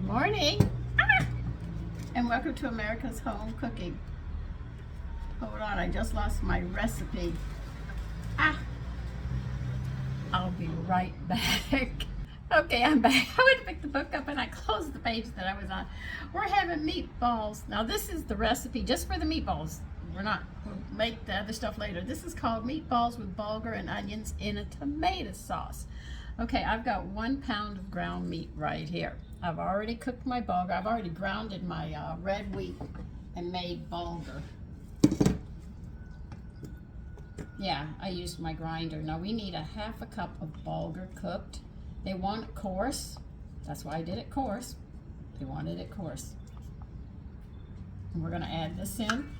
Morning, and welcome to America's Home Cooking. Hold on, I just lost my recipe. I'll be right back. Okay, I'm back. I went to pick the book up and I closed the page that I was on. We're having meatballs. Now this is the recipe just for the meatballs. We'll make the other stuff later. This is called meatballs with bulgur and onions in a tomato sauce. Okay, I've got 1 pound of ground meat right here. I've already cooked my bulgur. I've already grounded my red wheat and made bulgur. Yeah, I used my grinder. Now we need a 1/2 cup of bulgur cooked. They want it coarse. That's why I did it coarse. They wanted it coarse. And we're going to add this in.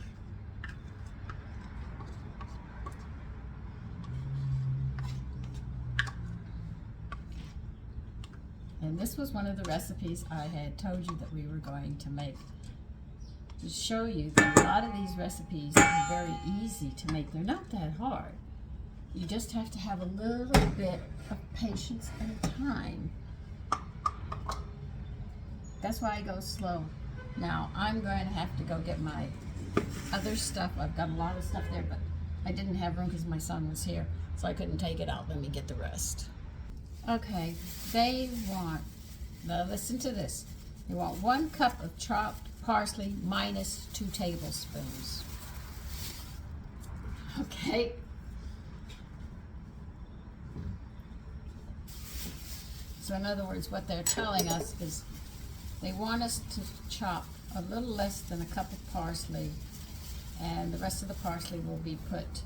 And this was one of the recipes I had told you that we were going to make. To show you that a lot of these recipes are very easy to make. They're not that hard. You just have to have a little bit of patience and time. That's why I go slow. Now I'm going to have to go get my other stuff. I've got a lot of stuff there, but I didn't have room because my son was here, so I couldn't take it out. Let me get the rest. Okay, they want, now listen to this. They want 1 cup of chopped parsley minus 2 tablespoons. Okay. So in other words, what they're telling us is they want us to chop a little less than 1 cup of parsley, and the rest of the parsley will be put,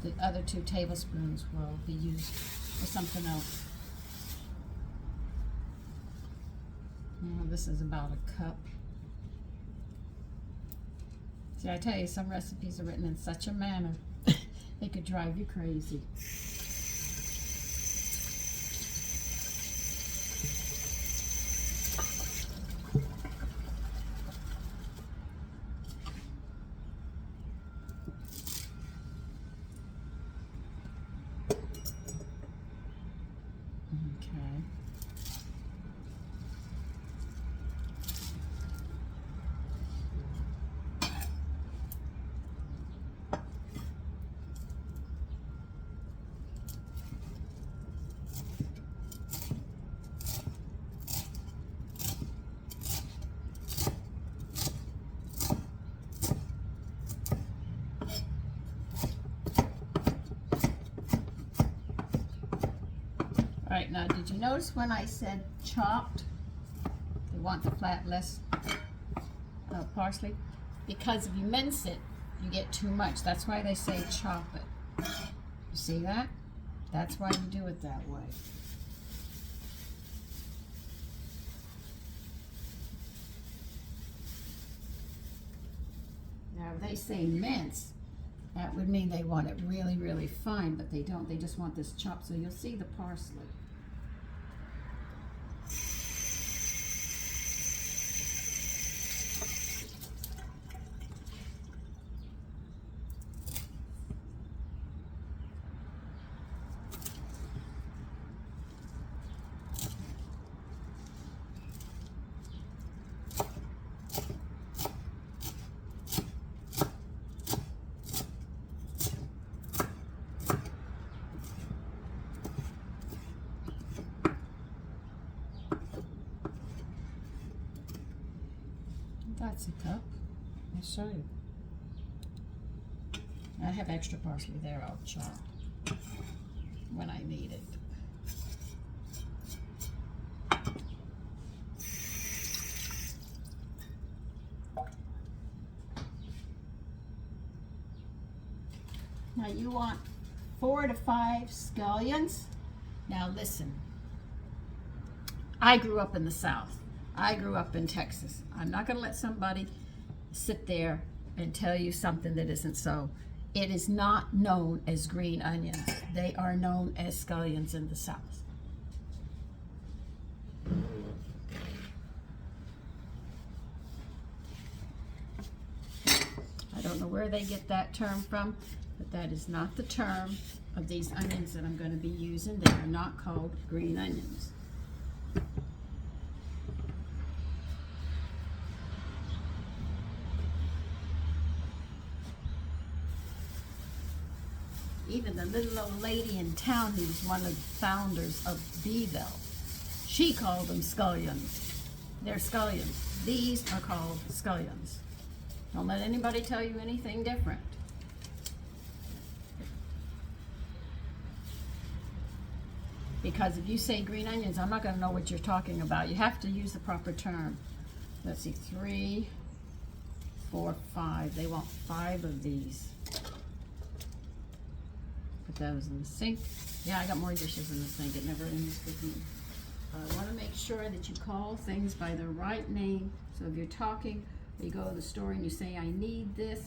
the other 2 tablespoons will be used for something else. Now, this is about 1 cup. See, I tell you, some recipes are written in such a manner, they could drive you crazy. Okay. All right, now did you notice when I said chopped? They want the flat less parsley, because if you mince it, you get too much. That's why they say chop it. You see that? That's why you do it that way. Now, if they say mince, that would mean they want it really, really fine, but they don't. They just want this chopped, so you'll see the parsley. That's 1 cup. I'll show you. I have extra parsley there. I'll chop when I need it. Now you want 4 to 5 scallions. Now listen, I grew up in the South. I grew up in Texas. I'm not going to let somebody sit there and tell you something that isn't so. It is not known as green onions. They are known as scallions in the South. I don't know where they get that term from, but that is not the term of these onions that I'm going to be using. They are not called green onions. Even the little old lady in town who's one of the founders of Beeville, she called them scullions. They're scullions. These are called scullions. Don't let anybody tell you anything different. Because if you say green onions, I'm not going to know what you're talking about. You have to use the proper term. Let's see, 3, 4, 5. They want 5 of these. Put those in the sink. Yeah, I got more dishes in the sink. It never ends with me. I want to make sure that you call things by the right name. So if you're talking, you go to the store and you say, I need this.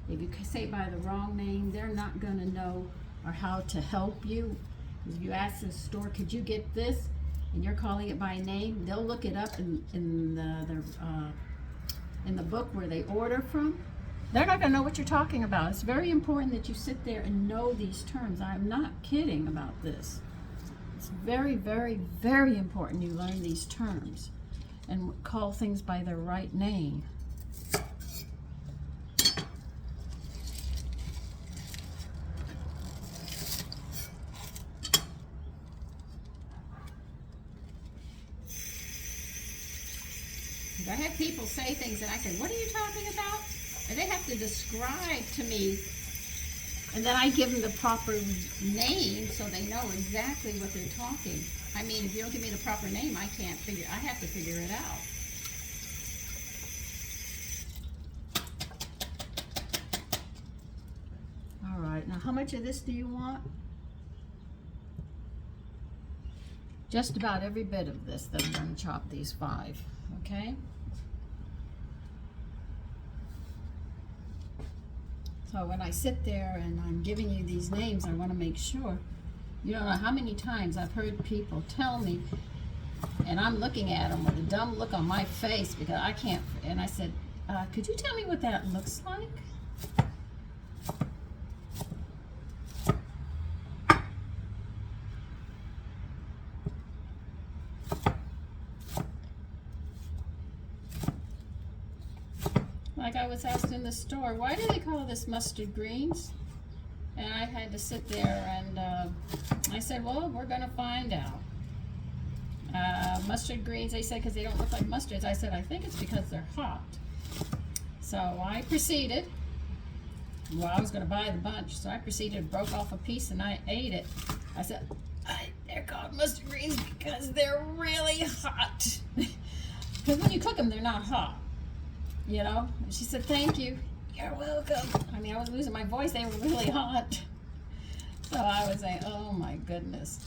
If you say it by the wrong name, they're not going to know or how to help you. If you ask the store, could you get this? And you're calling it by name, they'll look it up in the book where they order from. They're not going to know what you're talking about. It's very important that you sit there and know these terms. I'm not kidding about this. It's very, very, very important you learn these terms and call things by their right name. I have people say things and I say, what are you talking about? And they have to describe to me, and then I give them the proper name so they know exactly what they're talking. I mean, if you don't give me the proper name, I have to figure it out. All right, now how much of this do you want? Just about every bit of this that I'm going to chop these 5, okay? So when I sit there and I'm giving you these names, I want to make sure. You don't know how many times I've heard people tell me, and I'm looking at them with a dumb look on my face because I can't, and I said, could you tell me what that looks like? Like I was asked in the store, why do they call this mustard greens? And I had to sit there and I said, well, we're going to find out. Mustard greens, they said, because they don't look like mustards. I said, I think it's because they're hot. So I proceeded. Well, I was going to buy the bunch, so I proceeded, broke off a piece, and I ate it. I said, they're called mustard greens because they're really hot. Because when you cook them, they're not hot. You know, and she said, thank you. You're welcome. I mean, I was losing my voice. They were really hot. So I was saying, oh my goodness.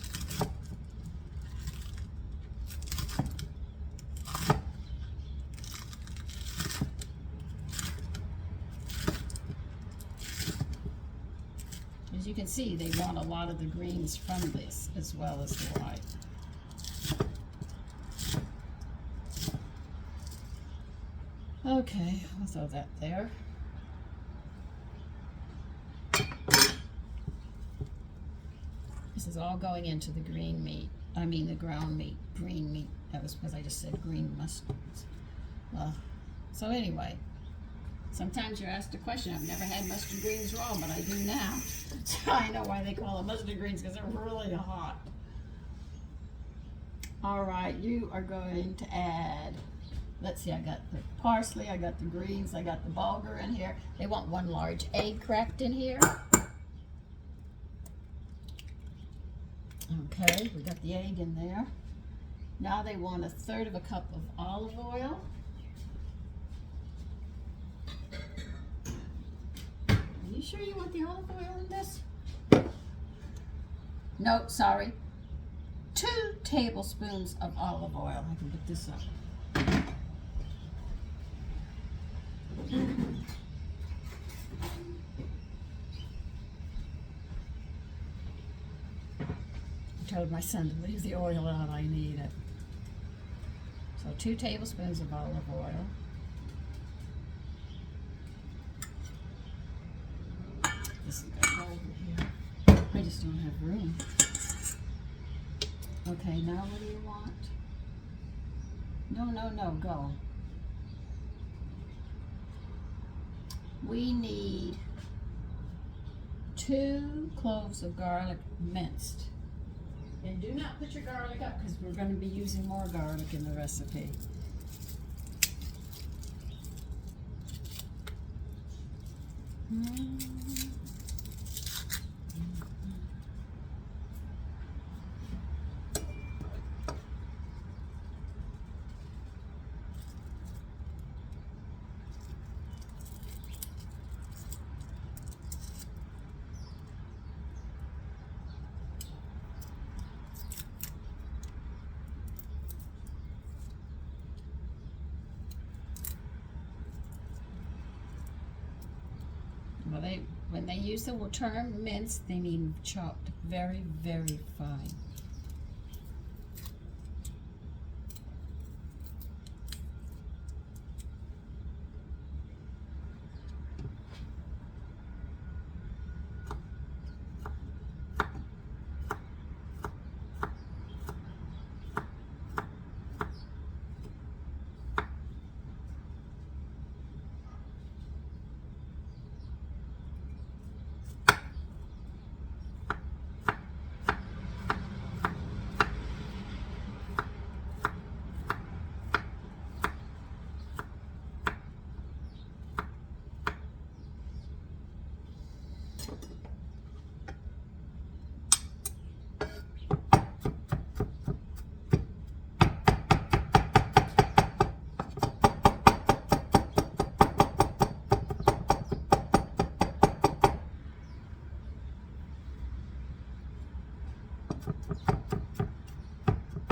As you can see, they want a lot of the greens from this as well as the white. Okay, I'll throw that there. This is all going into the green meat. I mean the ground meat, green meat. That was because I just said green mustards. So anyway, sometimes you're asked a question. I've never had mustard greens raw, but I do now. So I know why they call them mustard greens, because they're really hot. All right, you are going to add, let's see, I got the parsley, I got the greens, I got the bulgur in here. They want 1 large egg cracked in here. Okay, we got the egg in there. Now they want 1/3 cup of olive oil. Are you sure you want the olive oil in this? No, sorry. 2 tablespoons of olive oil. I can put this up. I told my son to leave the oil out. I need it. So 2 tablespoons of olive oil. This is going to go over here. I just don't have room. Okay, now what do you want? No, go. We need 2 cloves of garlic minced. And do not put your garlic up because we're going to be using more garlic in the recipe. Well, when they use the term minced, they mean chopped very, very fine.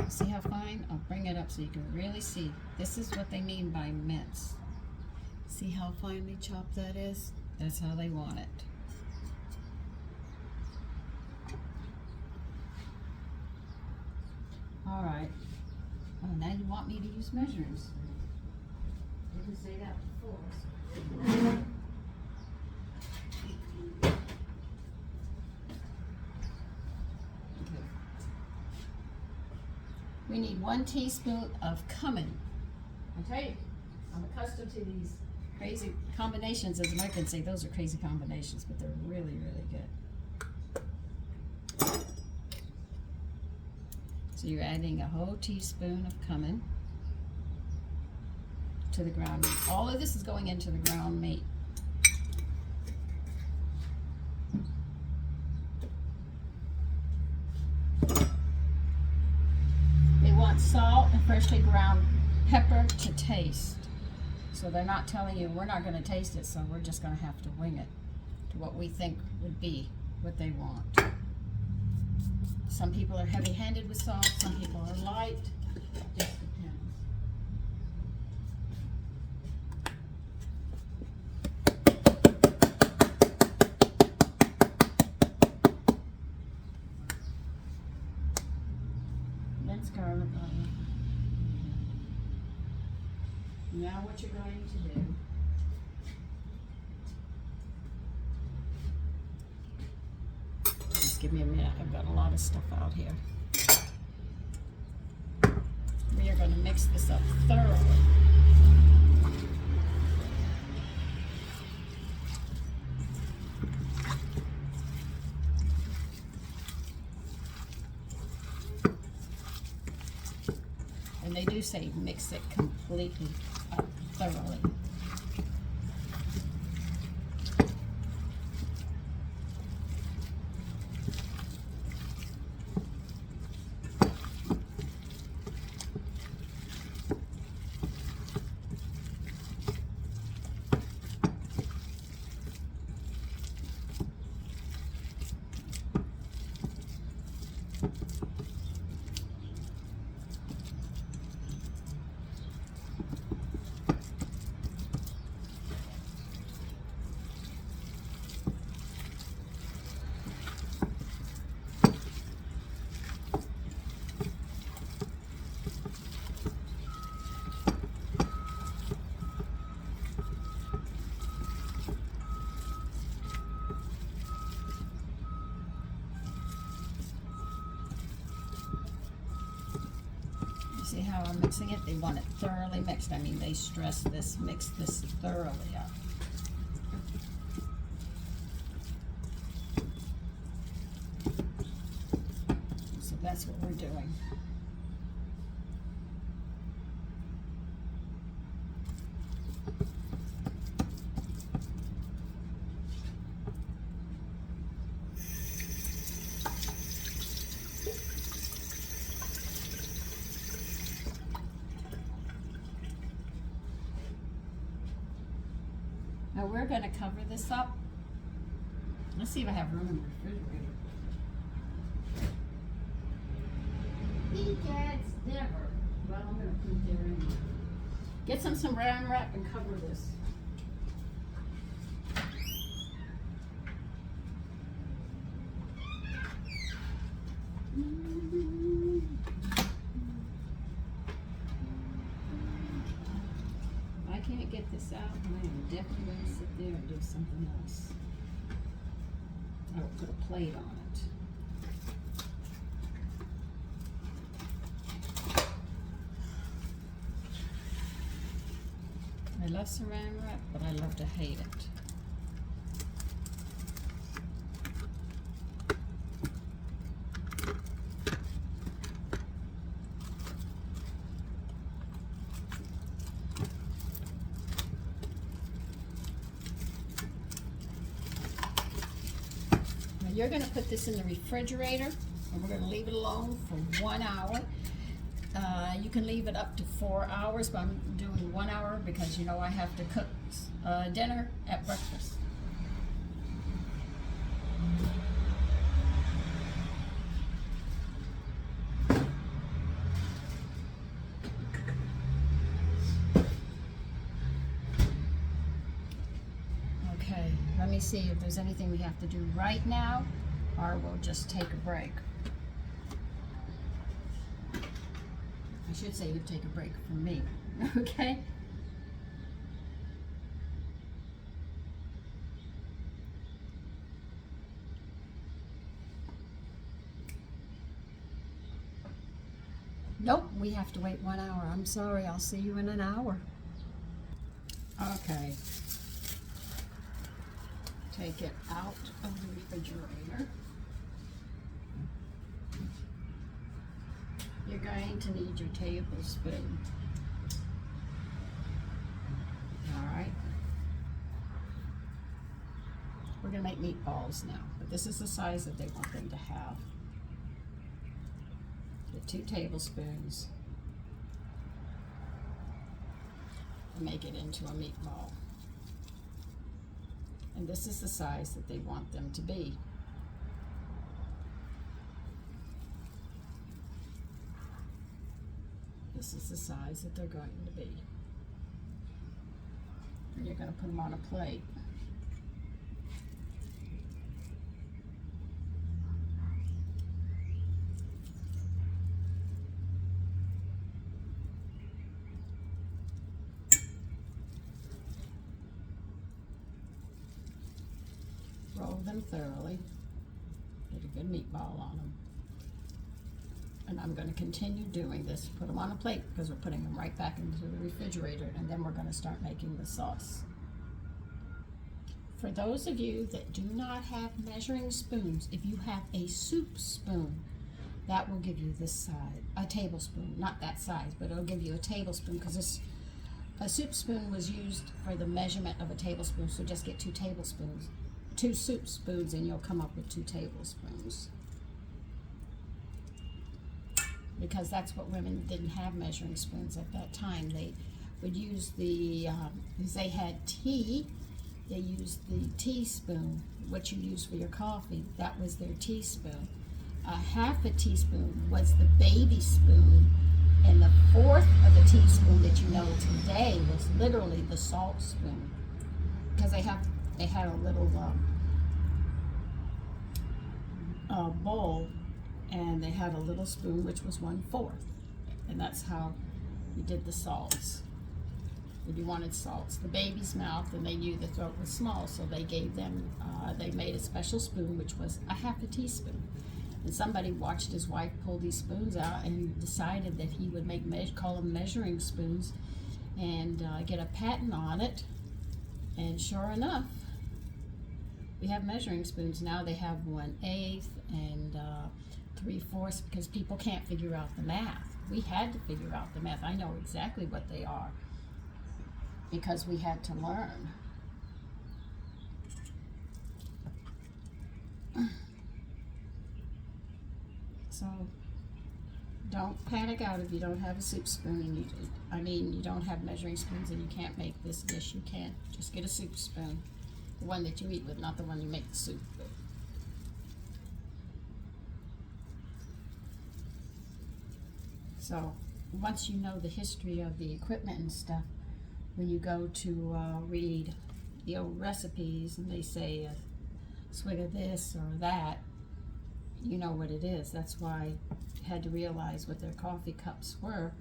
See how fine? I'll bring it up so you can really see. This is what they mean by mince. See how finely chopped that is? That's how they want it. All right. Oh, now you want me to use measurements. I didn't say that before. We need 1 teaspoon of cumin. I tell you, I'm accustomed to these crazy combinations. As I can say, those are crazy combinations, but they're really, really good. So you're adding a whole teaspoon of cumin to the ground meat. All of this is going into the ground meat. Salt and freshly ground pepper to taste. So they're not telling you we're not going to taste it, so we're just going to have to wing it to what we think would be what they want. Some people are heavy-handed with salt, some people are light. Just depends. Minced garlic. Now what you're going to do just give me a minute, I've got a lot of stuff out here. We are going to mix this up thoroughly. And they do say mix it completely up thoroughly. See how I'm mixing it? They want it thoroughly mixed. I mean, they stress this, mix this thoroughly up. that's what we're doing. Now we're going to cover this up. Let's see if I have room in the refrigerator. Cats never. Well, I'm going to put it there anyway. Get some saran wrap and cover this. If I can't get this out, I'm definitely going to sit there and do something else. I will put a plate on it. I love saran wrap, but I love to hate it. Now you're going to put this in the refrigerator, and we're going to leave it alone for 1 hour. You can leave it up to 4 hours, but I'm doing 1 hour because you know I have to cook dinner at breakfast. Okay, let me see if there's anything we have to do right now, or we'll just take a break. I should say you take a break from me, okay? Nope, we have to wait 1 hour. I'm sorry, I'll see you in an hour. Okay. Take it out of the refrigerator. You're going to need your tablespoon. All right. We're going to make meatballs now, but this is the size that they want them to have. Get 2 tablespoons and make it into a meatball. And this is the size that they want them to be. This is the size that they're going to be. And you're going to put them on a plate. Roll them thoroughly. Get a good meatball on them. And I'm going to continue doing this. Put them on a plate because we're putting them right back into the refrigerator, and then we're going to start making the sauce. For those of you that do not have measuring spoons, if you have a soup spoon, that will give you this size, a tablespoon, not that size, but it'll give you a tablespoon because a soup spoon was used for the measurement of a tablespoon, so just get 2 tablespoons, 2 soup spoons, and you'll come up with 2 tablespoons. Because that's what women didn't have measuring spoons at that time. They would use because they had tea, they used the teaspoon, what you use for your coffee. That was their teaspoon. Half a teaspoon was the baby spoon, and the 1/4 of a teaspoon that you know today was literally the salt spoon. Because they had a little bowl, and they had a little spoon which was 1/4, and that's how you did the salts. If you wanted salts, the baby's mouth, and they knew the throat was small, so they gave them, they made a special spoon which was a half a teaspoon. And somebody watched his wife pull these spoons out and decided that he would call them measuring spoons and get a patent on it. And sure enough, we have measuring spoons now. They have 1/8 and 3/4 because people can't figure out the math. We had to figure out the math. I know exactly what they are because we had to learn. So don't panic out if you don't have a soup spoon and you don't have measuring spoons and you can't make this dish. You can't. Just get a soup spoon, the one that you eat with, not the one you make the soup with. So once you know the history of the equipment and stuff, when you go to read the old recipes and they say a swig of this or that, you know what it is. That's why I had to realize what their coffee cups were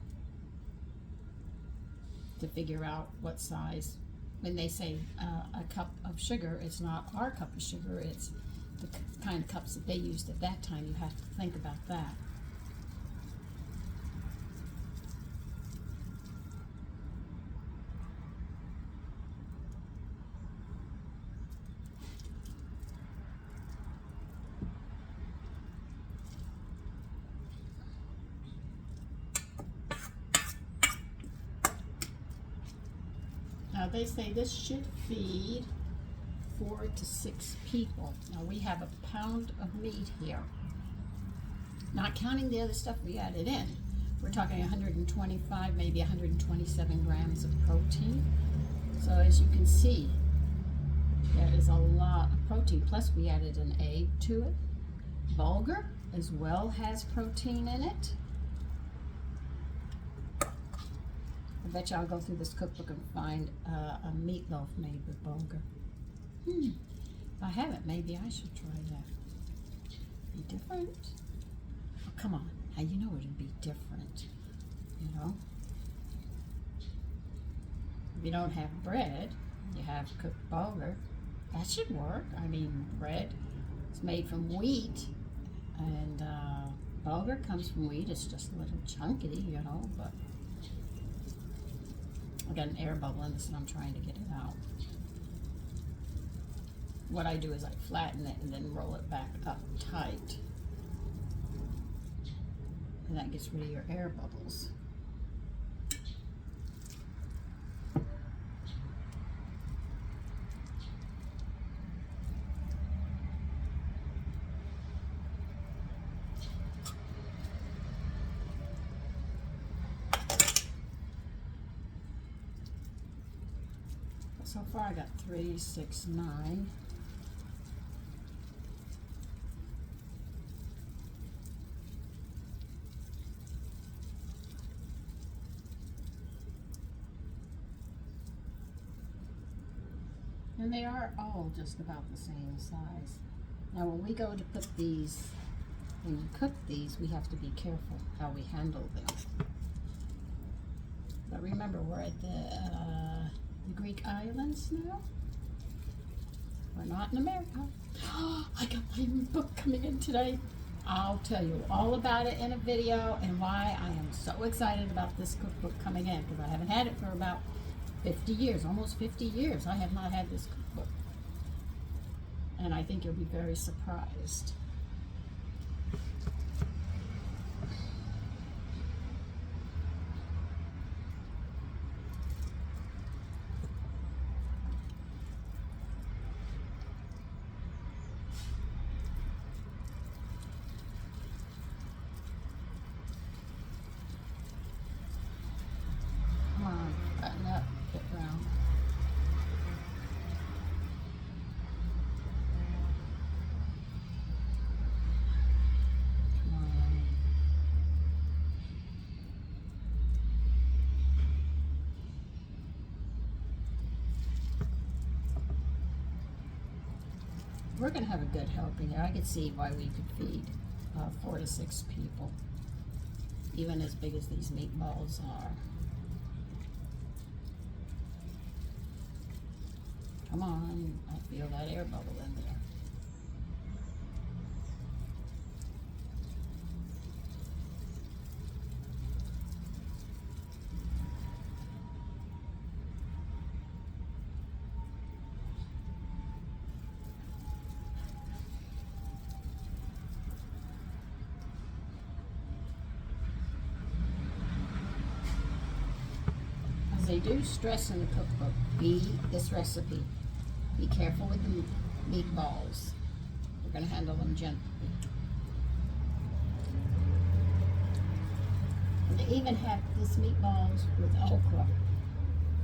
to figure out what size. When they say a cup of sugar, it's not our cup of sugar, it's the kind of cups that they used at that time. You have to think about that. Now they say this should feed 4 to 6 people. Now we have a pound of meat here. Not counting the other stuff we added in. We're talking 125, maybe 127 grams of protein. So as you can see, there is a lot of protein. Plus we added an egg to it. Bulgar as well has protein in it. I bet you I'll go through this cookbook and find a meatloaf made with bulgur. If I haven't, maybe I should try that. Be different? Oh, come on. How you know it'd be different? You know? If you don't have bread, you have cooked bulgur. That should work. I mean, bread is made from wheat, and bulgur comes from wheat. It's just a little chunky, you know, but I got an air bubble in this and I'm trying to get it out. What I do is I flatten it and then roll it back up tight. And that gets rid of your air bubbles. So far I got 3, 6, 9. And they are all just about the same size. Now when we go to put these, when you cook these, we have to be careful how we handle them. But remember, we're at the Greek islands now. We're not in America. I got my book coming in today. I'll tell you all about it in a video and why I am so excited about this cookbook coming in, because I haven't had it for about 50 years, almost 50 years. I have not had this cookbook. And I think you'll be very surprised. Come on, button up, get round. Come on. We're going to have a good helping here. I could see why we could feed 4 to 6 people, even as big as these meatballs are. Come on, I feel that air bubble in there. they do stress in the cookbook, this recipe, be careful with the meatballs. We're going to handle them gently. And they even have this meatballs with okra.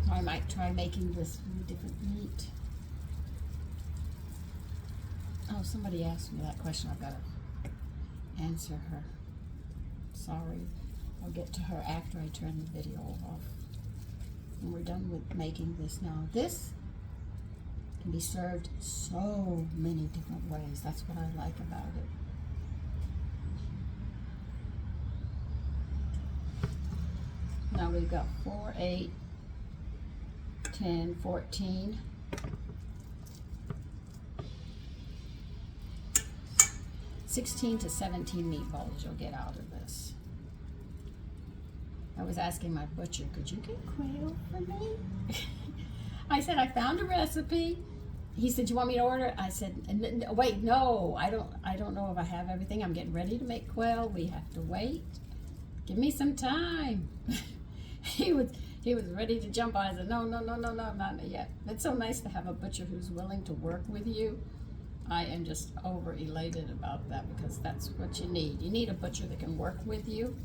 So I might try making this with different meat. Oh, somebody asked me that question. I've got to answer her. Sorry. I'll get to her after I turn the video off. And we're done with making this now. This can be served so many different ways. That's what I like about it. Now we've got 4, 8, 10, 14. 16 to 17 meatballs you'll get out of this. I was asking my butcher, could you get quail for me? I said, I found a recipe. He said, you want me to order it? I said, wait, no, I don't know if I have everything. I'm getting ready to make quail. We have to wait. Give me some time. He was ready to jump on. I said, no, not yet. It's so nice to have a butcher who's willing to work with you. I am just over elated about that because that's what you need. You need a butcher that can work with you.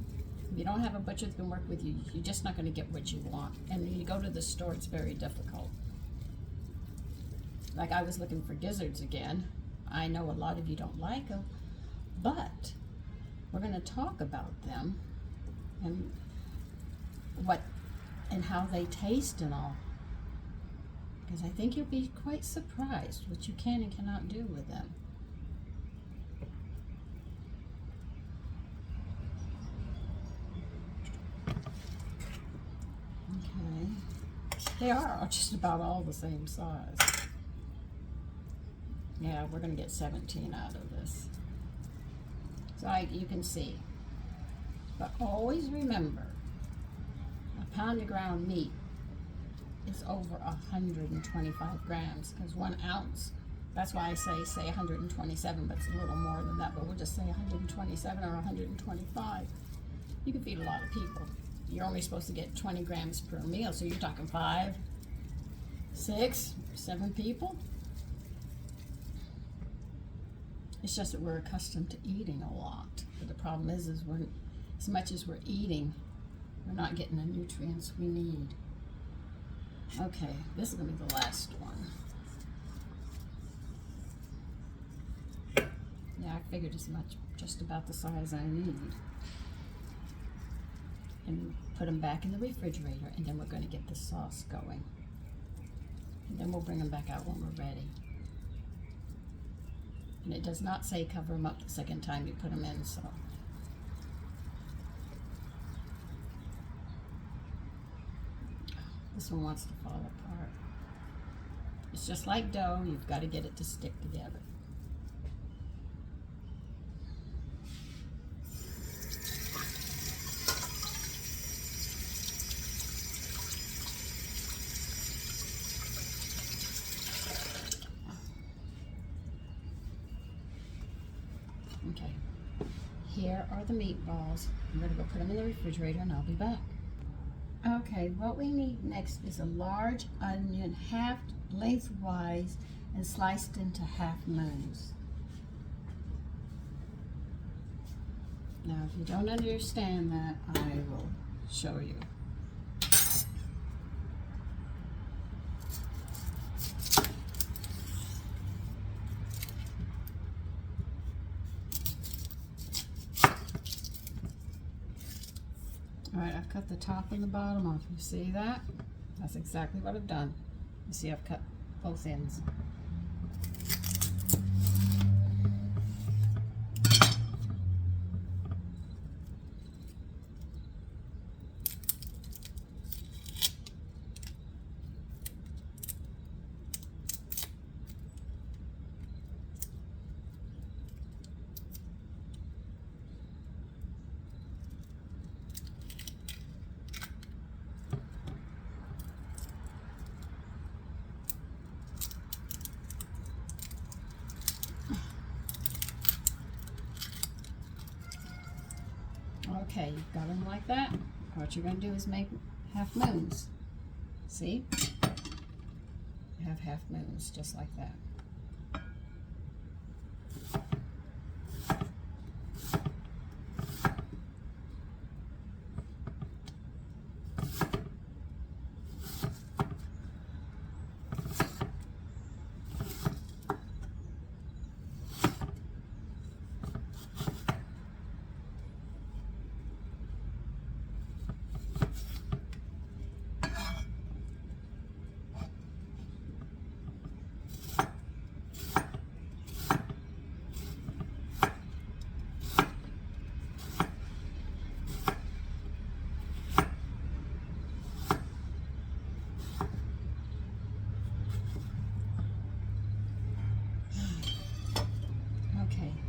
If you don't have a butcher that can work with you, you're just not going to get what you want. And when you go to the store, it's very difficult. Like I was looking for gizzards again. I know a lot of you don't like them, but we're going to talk about them and how they taste and all. Because I think you'll be quite surprised what you can and cannot do with them. Okay. They are just about all the same size. Yeah, we're going to get 17 out of this. So you can see. But always remember, a pound of ground meat is over 125 grams, because 1 ounce, that's why I say 127, but it's a little more than that, but we'll just say 127 or 125. You can feed a lot of people. You're only supposed to get 20 grams per meal, so you're talking 5, 6, 7 people. It's just that we're accustomed to eating a lot, but the problem is we're, as much as we're eating, we're not getting the nutrients we need. Okay, this is going to be the last one. Yeah, I figured as much, just about the size I need. And put them back in the refrigerator, and then we're going to get the sauce going. And then we'll bring them back out when we're ready. And it does not say cover them up the second time you put them in, so. This one wants to fall apart. It's just like dough, you've got to get it to stick together. Okay, here are the meatballs. I'm going to go put them in the refrigerator and I'll be back. Okay, what we need next is a large onion, halved lengthwise and sliced into half moons. Now, if you don't understand that, I will show you. Alright, I've cut the top and the bottom off. You see that? That's exactly what I've done. You see I've cut both ends. Okay, you've got them like that. What you're going to do is make half moons. See? I have half moons just like that.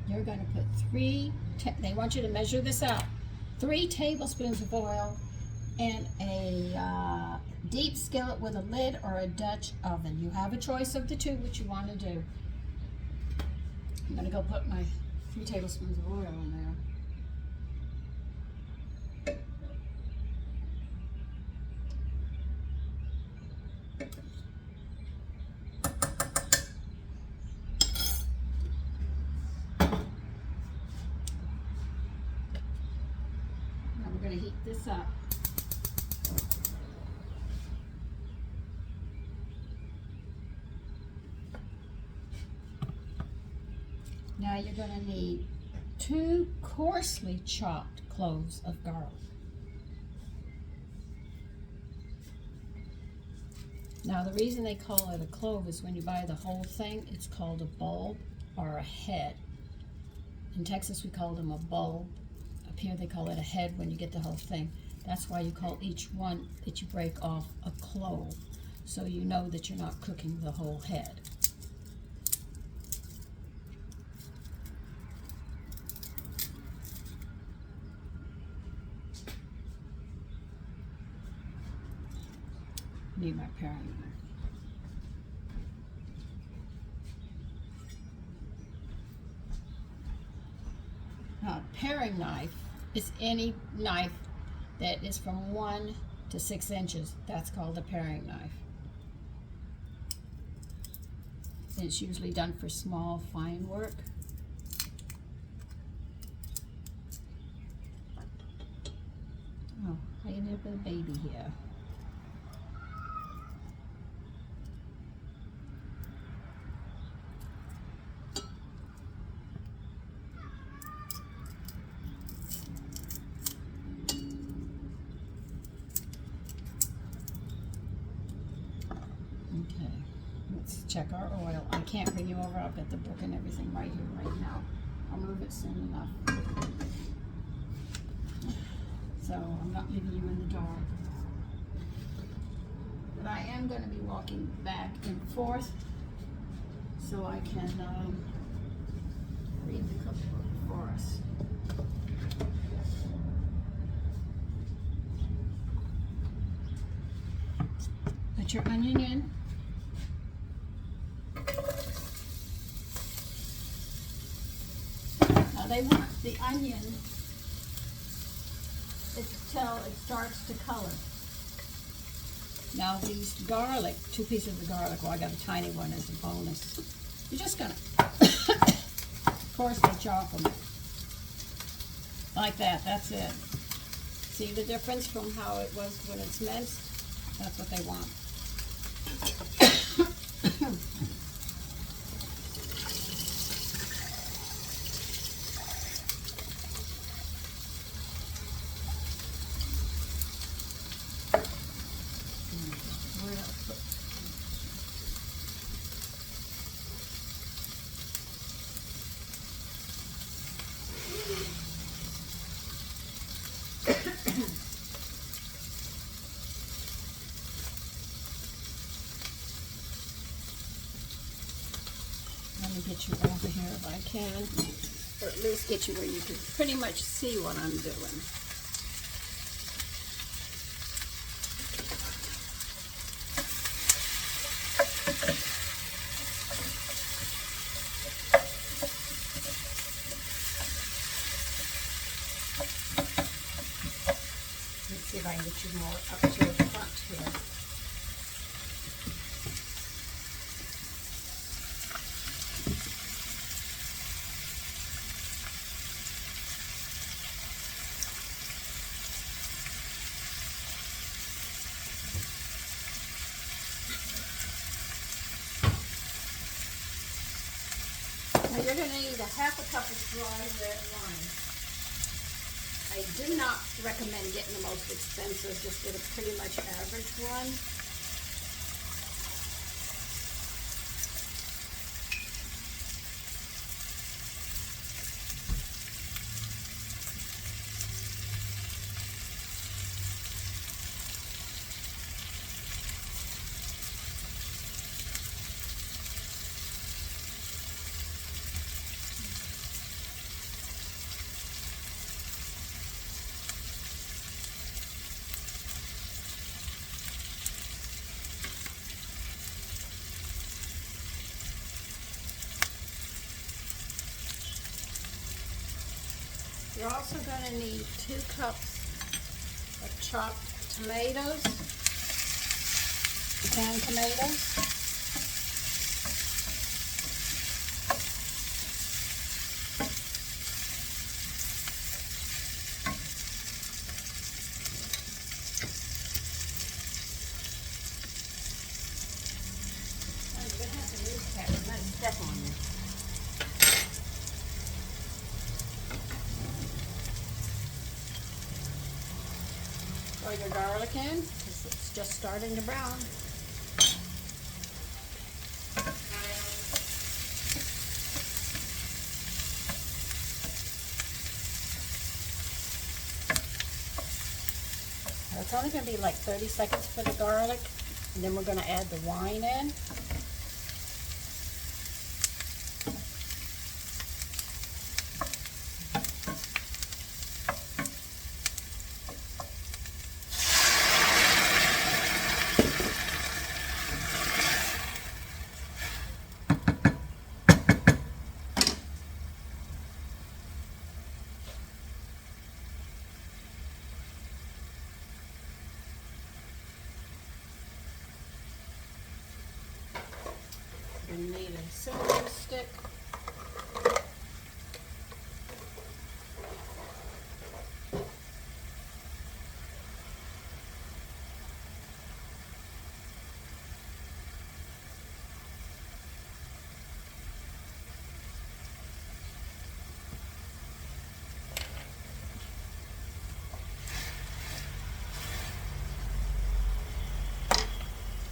You're going to put they want you to measure this out, 3 tablespoons of oil in a deep skillet with a lid or a Dutch oven. You have a choice of the two, which you want to do. I'm going to go put my 3 tablespoons of oil in there. Going to heat this up. Now you're going to need 2 coarsely chopped cloves of garlic. Now the reason they call it a clove is when you buy the whole thing, it's called a bulb or a head. In Texas we call them a bulb. Up here they call it a head when you get the whole thing. That's why you call each one that you break off a clove, so you know that you're not cooking the whole head. Need my paring knife. Now, a paring knife is any knife that is from 1 to 6 inches. That's called a paring knife. It's usually done for small, fine work. Oh, I ended up with a baby here. Okay, let's check our oil. I can't bring you over. I've got the book and everything right here, right now. I'll move it soon enough. So I'm not leaving you in the dark. But I am going to be walking back and forth so I can read the cookbook for us. Put your onion in. Now they want the onion until it starts to color. Now these garlic, 2 pieces of garlic, well I got a tiny one as a bonus. You're just gonna coarsely chop them. Like that, that's it. See the difference from how it was when it's minced? That's what they want. Let me get you over here if I can, or at least get you where you can pretty much see what I'm doing. Let's see if I can get you more up to the front here. half a cup of dry red wine. I do not recommend getting the most expensive, just get a pretty much average one. You're also going to need 2 cups of chopped tomatoes, canned tomatoes. I'm going to have to use that. I'm going to step on this. Throw your garlic in, because it's just starting to brown. Now it's only going to be like 30 seconds for the garlic, and then we're going to add the wine in. You need a cinnamon stick.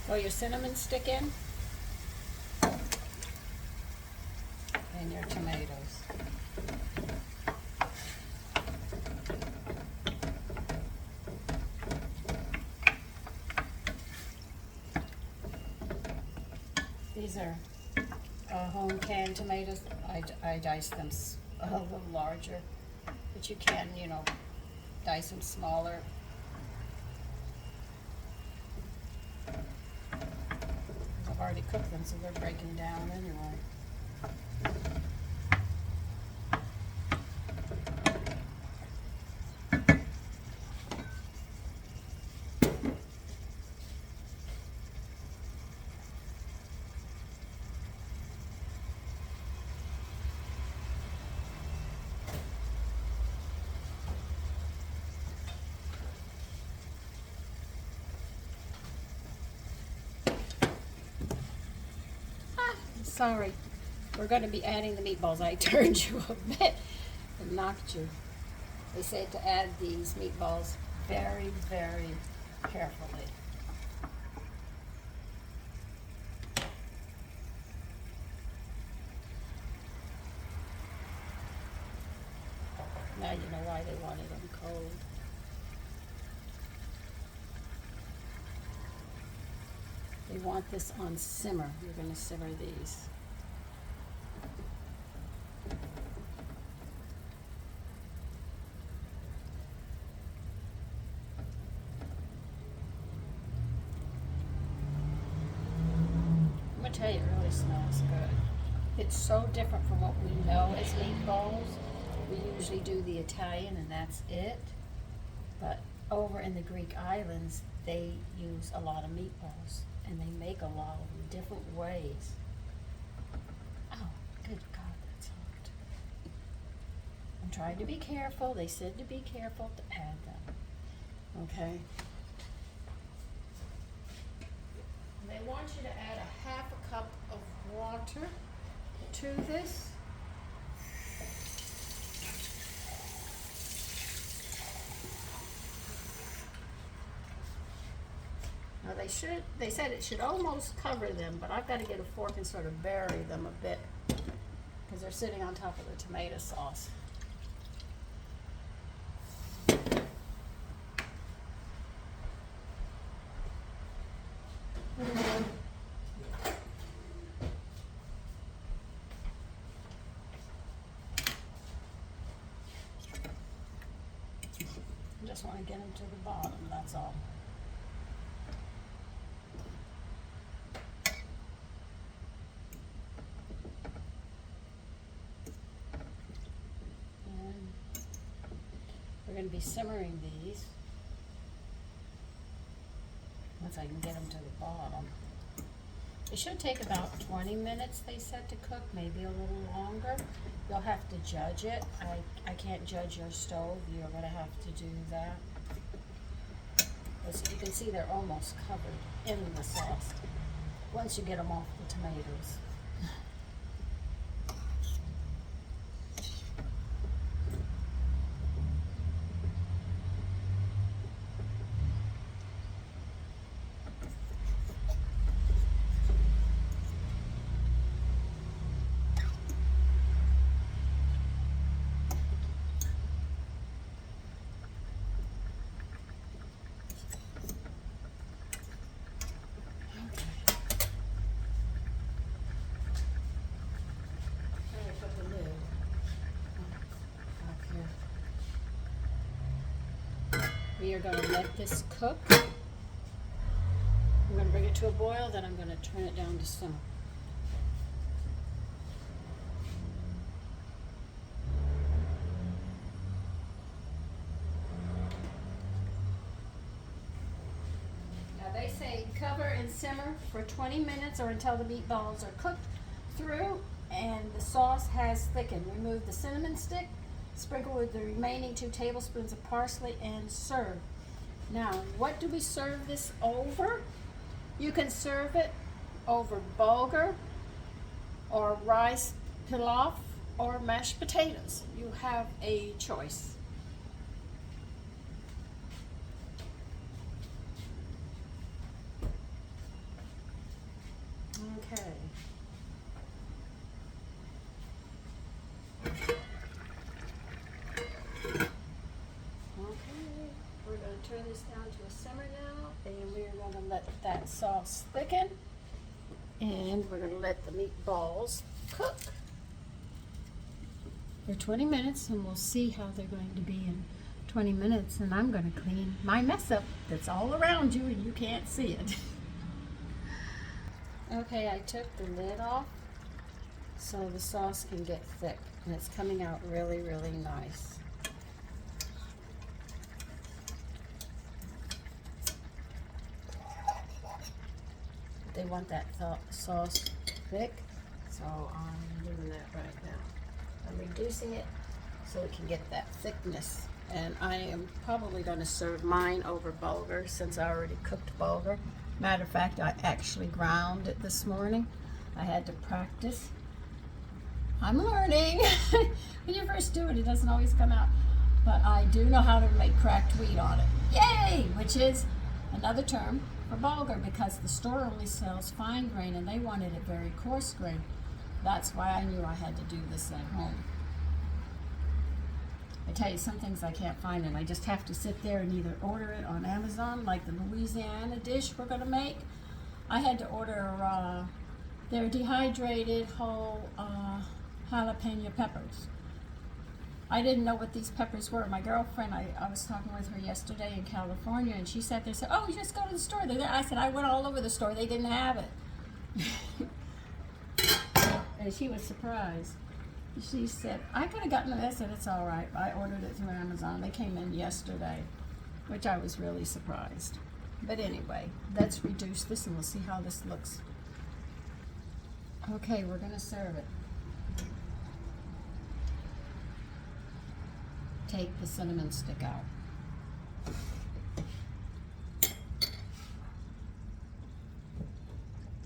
Throw your cinnamon stick in. And your tomatoes. These are home canned tomatoes. I dice them a little larger, but you can, dice them smaller. I've already cooked them, so they're breaking down anyway. Sorry, we're going to be adding the meatballs. I turned you a bit and knocked you. They said to add these meatballs very, very carefully. Now you know why they wanted them cold. They want this on simmer. You're going to simmer these. I'm going to tell you, it really smells good. It's so different from what we know as meatballs. We usually do the Italian and that's it. But over in the Greek islands, they use a lot of meatballs. And they make a lot of them different ways. Oh, good God, that's hot. I'm trying to be careful. They said to be careful to add them. Okay? They want you to add a half a cup of water to this. they said it should almost cover them, but I've got to get a fork and sort of bury them a bit because they're sitting on top of the tomato sauce. I just want to get them to the bottom, that's all. And we're going to be simmering these once I can get them to the bottom. It should take about 20 minutes, they said, to cook, maybe a little longer. You'll have to judge it. I can't judge your stove. You're going to have to do that. As you can see, they're almost covered in the sauce once you get them off the tomatoes. We are going to let this cook. I'm going to bring it to a boil, then I'm going to turn it down to simmer. Now they say cover and simmer for 20 minutes or until the meatballs are cooked through and the sauce has thickened. Remove the cinnamon stick. Sprinkle with the remaining 2 tablespoons of parsley and serve. Now, what do we serve this over? You can serve it over bulgur or rice pilaf or mashed potatoes. You have a choice. Okay. Turn this down to a simmer now, and we're going to let that sauce thicken, and we're going to let the meatballs cook for 20 minutes, and we'll see how they're going to be in 20 minutes. And I'm going to clean my mess up that's all around you and you can't see it. Okay, I took the lid off so the sauce can get thick, and it's coming out really, really nice. They want that sauce thick, so I'm doing that right now. I'm reducing it so it can get that thickness, and I am probably going to serve mine over bulgur since I already cooked bulgur. Matter of fact, I actually ground it this morning. I had to practice. I'm learning. When you first do it, it doesn't always come out, but I do know how to make cracked wheat on it. Yay! Which is another term for bulgur, because the store only sells fine grain and they wanted it very coarse grain. That's why I knew I had to do this at home. I tell you, some things I can't find, and I just have to sit there and either order it on Amazon, like the Louisiana dish we're going to make. I had to order their dehydrated whole jalapeno peppers. I didn't know what these peppers were. My girlfriend, I was talking with her yesterday in California, and she sat there and said, oh, you just go to the store. They're there. I said, I went all over the store. They didn't have it. And she was surprised. She said, I could have gotten this. I said, it's all right. I ordered it through Amazon. They came in yesterday, which I was really surprised. But anyway, let's reduce this and we'll see how this looks. Okay, we're going to serve it. Take the cinnamon stick out.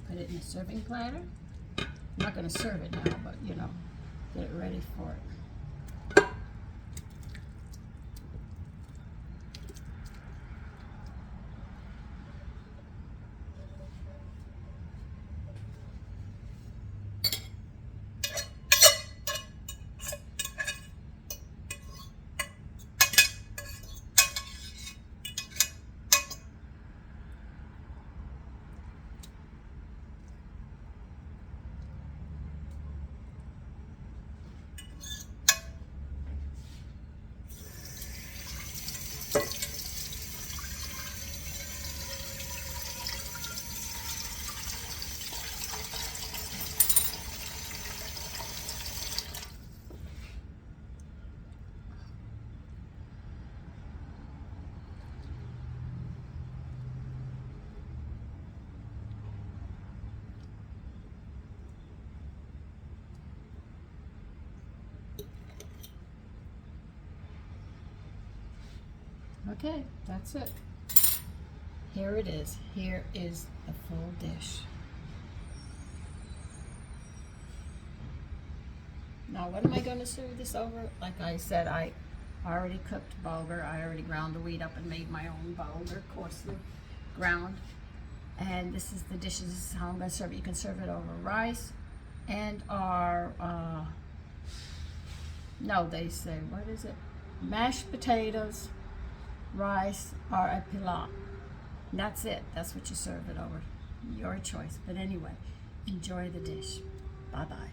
Put it in a serving platter. I'm not going to serve it now, but you know, get it ready for it. Okay, that's it. Here it is. Here is the full dish. Now, what am I going to serve this over? Like I said, I already cooked bulgur. I already ground the wheat up and made my own bulgur, coarsely ground. And this is the dishes. This is how I'm going to serve it. You can serve it over rice and our, no, they say, what is it? Mashed potatoes, rice, or a pilau. And that's it. That's what you serve it over. Your choice. But anyway, enjoy the dish. Bye-bye.